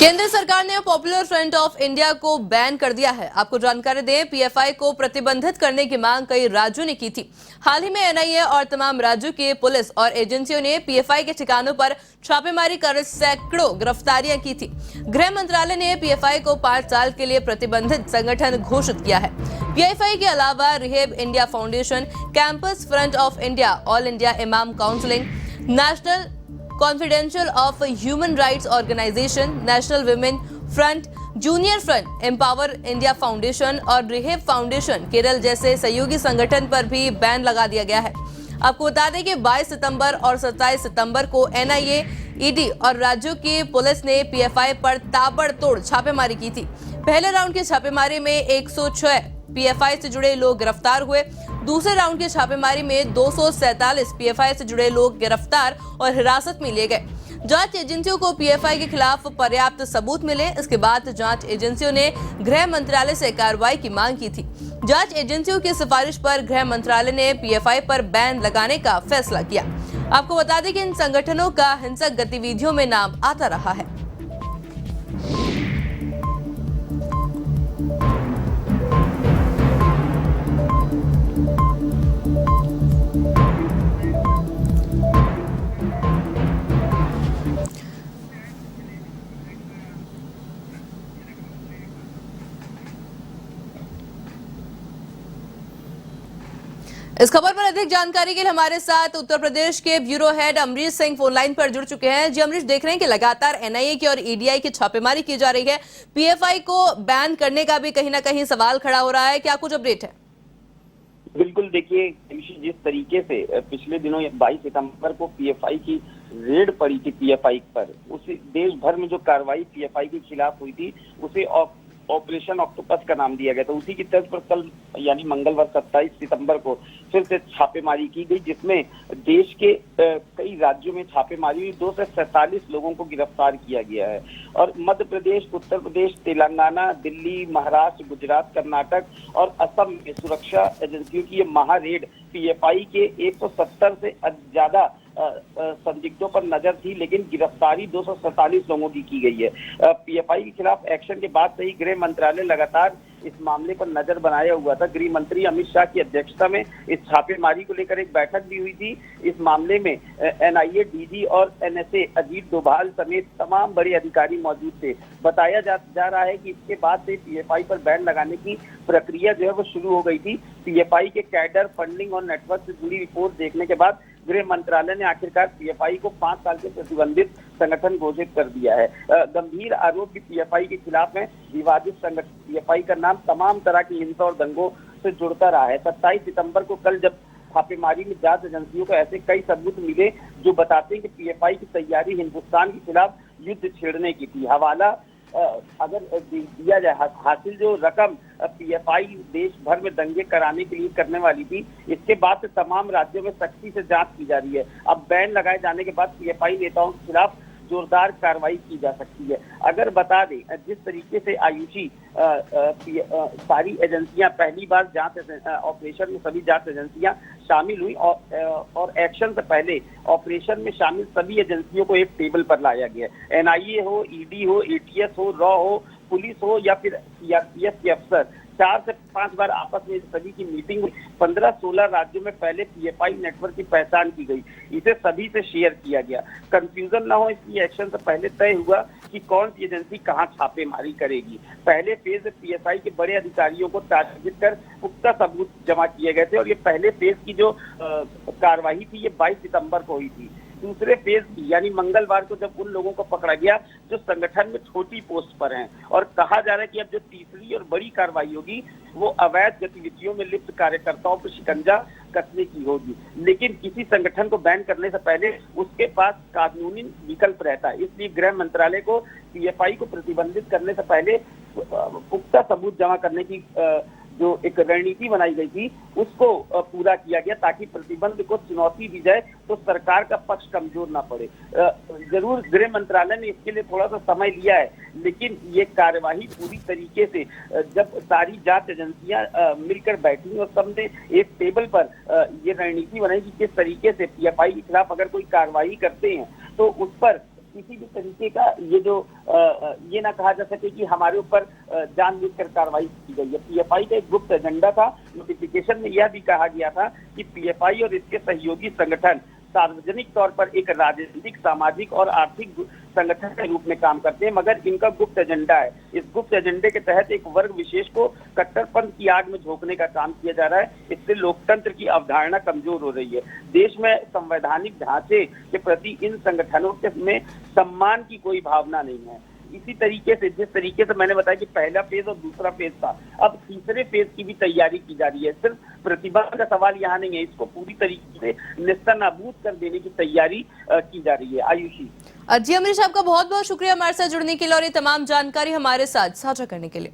केंद्र सरकार ने पॉपुलर फ्रंट ऑफ इंडिया को बैन कर दिया है। आपको जानकारी दें, पीएफआई को प्रतिबंधित करने की मांग कई राज्यों ने की थी। हाल ही में एनआईए और तमाम राज्यों के पुलिस और एजेंसियों ने पीएफआई के ठिकानों पर छापेमारी कर सैकड़ों गिरफ्तारियां की थी। गृह मंत्रालय ने पीएफआई को 5 साल के लिए प्रतिबंधित संगठन घोषित किया है। पीएफआई के अलावा rehab India foundation, campus front of India, all India इमाम counselling, national confidential of human rights organisation, national women front, junior front, empower India foundation और रिहेब फाउंडेशन केरल जैसे सहयोगी संगठन पर भी बैन लगा दिया गया है। आपको बता दें कि 22 सितंबर और 27 सितंबर को एनआईए, ईडी और राज्यों की पुलिस ने पीएफआई पर ताबड़तोड़ छापेमारी की थी। पहले राउंड की छापेमारी में 106 पीएफआई से जुड़े लोग गिरफ्तार हुए। दूसरे राउंड की छापेमारी में 247 पीएफआई से जुड़े लोग गिरफ्तार और हिरासत में लिए गए। जांच एजेंसियों को पीएफआई के खिलाफ पर्याप्त सबूत मिले। इसके बाद जांच एजेंसियों ने गृह मंत्रालय से कार्रवाई की मांग की थी। जांच एजेंसियों की सिफारिश पर गृह मंत्रालय ने पीएफआई पर बैन लगाने का फैसला किया। आपको बता दें कि इन संगठनों का हिंसक गतिविधियों में नाम आता रहा है। इस खबर पर अधिक जानकारी के लिए हमारे साथ उत्तर प्रदेश के bureau head Amrish Singh phone line पर जुड़ चुके हैं। जी अमरीश, देख रहे हैं कि लगातार एनआईए की और ईडीआई की छापेमारी की जा रही है। पीएफआई को बैन करने का भी कहीं ना कहीं सवाल खड़ा हो रहा है, क्या कुछ अपडेट है? बिल्कुल, देखिए जिस तरीके से पिछले दिनों 22 सितंबर को पीएफआई की रेड पड़ी थी पीएफआई पर, उसी देश भर में जो कार्रवाई पीएफआई के खिलाफ हुई थी उसे ऑपरेशन ऑक्टोपस का नाम दिया गया था। उसी की तर्ज पर कल यानी मंगलवार 27 सितंबर को फिर से छापेमारी की गई, जिसमें देश के कई राज्यों में छापेमारी हुई। 247 लोगों को गिरफ्तार किया गया है और मध्य प्रदेश, उत्तर प्रदेश, तेलंगाना, दिल्ली, महाराष्ट्र, गुजरात, कर्नाटक और असम में सुरक्षा एजेंसियों की ये महारेड पीएफआई के 170 से ज्यादा संदिग्धों पर नजर थी, लेकिन गिरफ्तारी 247 लोगों की गई है। पीएफआई के खिलाफ एक्शन के बाद से ही गृह मंत्रालय लगातार इस मामले पर नजर बनाया हुआ था। गृह मंत्री अमित शाह की अध्यक्षता में इस छापेमारी को लेकर एक बैठक भी हुई थी। इस मामले में एनआईए, डीजी और एनएसए अजीत डोभाल समेत तमाम बड़े अधिकारी मौजूद थे। बताया जा रहा है कि इसके बाद से पीएफआई पर बैन लगाने की प्रक्रिया जो है वो शुरू हो गई थी। पीएफआई के कैडर, फंडिंग और नेटवर्क से जुड़ी रिपोर्ट देखने के बाद गृह मंत्रालय ने आखिरकार पीएफआई को 5 साल के प्रतिबंधित संगठन घोषित कर दिया है। गंभीर आरोप भी पीएफआई के खिलाफ है। विवादित संगठन पीएफआई का नाम तमाम तरह की हिंसा और दंगों से जुड़ता रहा है। 27 सितंबर को कल जब छापेमारी में जांच एजेंसियों को ऐसे कई सबूत मिले जो बताते हैं कि पीएफआई की तैयारी हिंदुस्तान के खिलाफ युद्ध छेड़ने की थी। हवाला अगर दिया जाए, हासिल जो रकम पीएफआई देश भर में दंगे कराने के लिए करने वाली थी, इसके बाद से तमाम राज्यों में सख्ती से जांच की जा रही है। अब बैन लगाए जाने के बाद पीएफआई नेताओं के खिलाफ जोरदार कार्रवाई की जा सकती है। अगर बता दें, जिस तरीके से आयुषी सारी एजेंसियां पहली बार जांच ऑपरेशन में सभी जांच एजेंसियां शामिल हुई और एक्शन से पहले ऑपरेशन में शामिल सभी एजेंसियों को एक टेबल पर लाया गया। एनआईए हो, ईडी हो, एटीएस हो, रॉ हो, पुलिस हो या फिर सीआरपीएफ के अफसर, 4 से 5 बार आपस में सभी की मीटिंग हुई। 15-16 राज्यों में पहले पीएफआई नेटवर्क की पहचान की गई, इसे सभी से शेयर किया गया। कंफ्यूजन ना हो इसलिए एक्शन से पहले तय हुआ कि कौन सी एजेंसी कहां छापेमारी करेगी। पहले फेज में पीएफआई के बड़े अधिकारियों को टारगेट कर पुख्ता सबूत जमा किए गए थे और ये पहले फेज की जो कार्रवाई थी ये 22 सितंबर को हुई थी। दूसरे फेज यानी मंगलवार को जब उन लोगों को पकड़ा गया जो संगठन में छोटी पोस्ट पर हैं, और कहा जा रहा है कि अब जो तीसरी और बड़ी कार्रवाई होगी वो अवैध गतिविधियों में लिप्त कार्यकर्ताओं पर शिकंजा कसने की होगी। लेकिन किसी संगठन को बैन करने से पहले उसके पास कानूनी विकल्प रहता है, इसलिए गृह मंत्रालय को पीएफआई को प्रतिबंधित करने से पहले पुख्ता सबूत जमा करने की जो एक रणनीति बनाई गई थी उसको पूरा किया गया, ताकि प्रतिबंध को चुनौती दी जाए तो सरकार का पक्ष कमजोर ना पड़े। जरूर गृह मंत्रालय ने इसके लिए थोड़ा सा समय लिया है, लेकिन ये कार्यवाही पूरी तरीके से जब सारी जांच एजेंसियां मिलकर बैठी और सबने एक टेबल पर ये रणनीति बनाई कि किस तरीके से पीएफआई के खिलाफ अगर कोई कार्रवाई करते हैं तो उस पर किसी भी तरीके का ये ना कहा जा सके कि हमारे ऊपर जानबूझकर कार्रवाई की गई है। पीएफआई का एक गुप्त एजेंडा था। नोटिफिकेशन में यह भी कहा गया था कि पीएफआई और इसके सहयोगी संगठन सार्वजनिक तौर पर एक राजनीतिक, सामाजिक और आर्थिक संगठन के रूप में काम करते हैं, मगर इनका गुप्त एजेंडा है। इस गुप्त एजेंडे के तहत एक वर्ग विशेष को कट्टरपंथ की आग में झोंकने का काम किया जा रहा है। इससे लोकतंत्र की अवधारणा कमजोर हो रही है। देश में संवैधानिक ढांचे के प्रति इन संगठनों में सम्मान की कोई भावना नहीं है। इसी तरीके से, जिस तरीके से मैंने बताया कि पहला फेज और दूसरा फेज था, अब तीसरे फेज की भी तैयारी की जा रही है। सिर्फ प्रतिभा का सवाल यहाँ नहीं है, इसको पूरी तरीके से नेस्तनाबूद कर देने की तैयारी की जा रही है। आयुषी जी अमरीश, आपका बहुत बहुत शुक्रिया हमारे साथ जुड़ने के लिए और ये तमाम जानकारी हमारे साथ साझा करने के लिए।